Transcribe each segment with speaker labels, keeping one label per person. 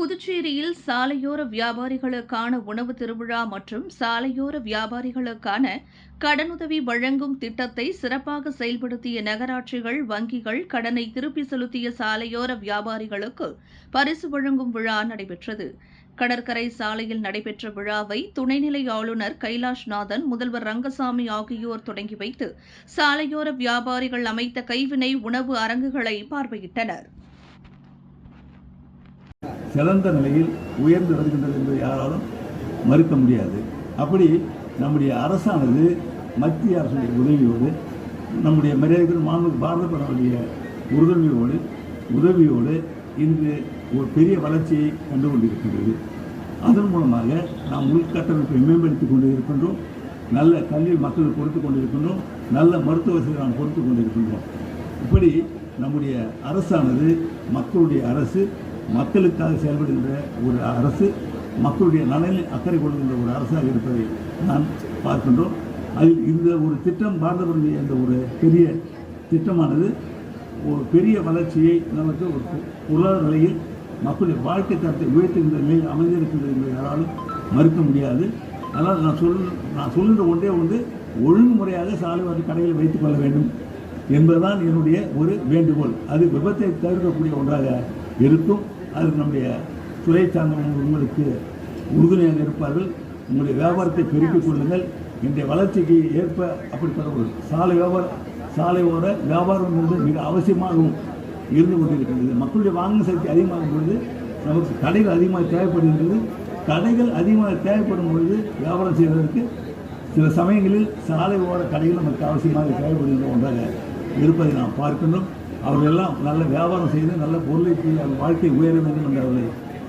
Speaker 1: புதுச்சேரியில் சாலையோர வியாபாரிகளுக்கான உணவு திருவிழா மற்றும் சாலையோர வியாபாரிகளுக்கான கடனுதவி வழங்கும் திட்டத்தை சிறப்பாக செயல்படுத்திய நகராட்சிகள், வங்கிகள் கடனை திருப்பி செலுத்திய சாலையோர வியாபாரிகளுக்கு பரிசு வழங்கும் விழா நடைபெற்றது. கடற்கரை சாலையில் நடைபெற்ற விழாவை துணைநிலை ஆளுநர் கைலாஷ்நாதன், முதல்வர் ரங்கசாமி ஆகியோர் தொடங்கி வைத்து சாலையோர வியாபாரிகள் அமைத்த கைவினை உணவு அரங்குகளை பார்வையிட்டனர்.
Speaker 2: சிறந்த நிலையில் உயர்ந்து வருகின்றது என்பதை யாராலும் மறுக்க முடியாது. அப்படி நம்முடைய அரசானது மத்திய அரசுடைய உதவியோடு, நம்முடைய மரியாதைக்குரிய மாண்புமிகு பாரத பிரதமருடைய உதவியோடு இன்று ஒரு பெரிய வளர்ச்சியை கண்டு கொண்டிருக்கின்றது. அதன் மூலமாக நாம் உள்கட்டமைப்பை மேம்படுத்திக் கொண்டு இருக்கின்றோம், நல்ல கல்வி மக்களுக்கு கொடுத்து கொண்டிருக்கின்றோம், நல்ல மருத்துவ வசதி நாம் கொடுத்து கொண்டிருக்கின்றோம். இப்படி நம்முடைய அரசானது மக்களுடைய அரசு, மக்களுக்காக செயல்படுகின்ற ஒரு அரசு, மக்களுடைய நலனில் அக்கறை கொள்கின்ற ஒரு அரசாக இருப்பதை நான் பார்க்கின்றோம். அதில் இந்த ஒரு திட்டம், பாரதபுரம் என்ற ஒரு பெரிய திட்டமானது ஒரு பெரிய வளர்ச்சியை நமக்கு ஒரு பொருளாதார நிலையில் மக்களுடைய வாழ்க்கை தரத்தை உயர்த்துகின்ற நிலையில் அமைந்திருக்கின்றது என்பதை யாராலும் மறுக்க முடியாது. அதனால் நான் சொல்கின்ற ஒன்றே ஒழுங்குமுறையாக சாலை கடைகளை வைத்துக் கொள்ள வேண்டும் என்பதுதான் என்னுடைய ஒரு வேண்டுகோள். அது விபத்தை தவிர்க்கக்கூடிய ஒன்றாக இருக்கும். அது நம்முடைய துறை சார்ந்தவர்கள் உங்களுக்கு உறுதுணையாக இருப்பார்கள். உங்களுடைய வியாபாரத்தை பெருக்கிக் கொள்ளுங்கள். இன்றைய வளர்ச்சிக்கு ஏற்ப அப்படிப்பட்ட ஒரு சாலை ஓர வியாபாரம் என்பது மிக அவசியமாகவும் இருந்து கொண்டிருக்கின்றது. மக்களுடைய வாங்கும் சக்தி அதிகமாகும் பொழுது நமக்கு கடைகள் அதிகமாக தேவைப்படுகின்றது. கடைகள் அதிகமாக தேவைப்படும் பொழுது வியாபாரம் செய்வதற்கு சில சமயங்களில் சாலை ஓர கடைகள் நமக்கு அவசியமாக தேவைப்படுகின்ற ஒன்றாக இருப்பதை நாம் பார்க்கின்றோம். அவர்கள் எல்லாம் நல்ல வியாபாரம் செய்து நல்ல பொருளை அவர்கள் வாழ்க்கை உயர வேண்டும் என்று அவர்களை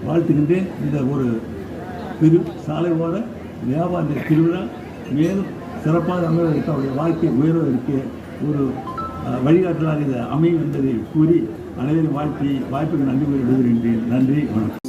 Speaker 2: வாழ்த்துகின்றேன். இந்த ஒரு சாலை ஓர வியாபார திருவிழா மேலும் சிறப்பாக அமைவதற்கு அவருடைய வாழ்க்கை உயர்வதற்கு ஒரு வழிகாட்டலாக இது அமையும் என்பதை கூறி அனைவரும் வாய்ப்புக்கு நன்றி கூறி விடுகின்றேன். நன்றி, வணக்கம்.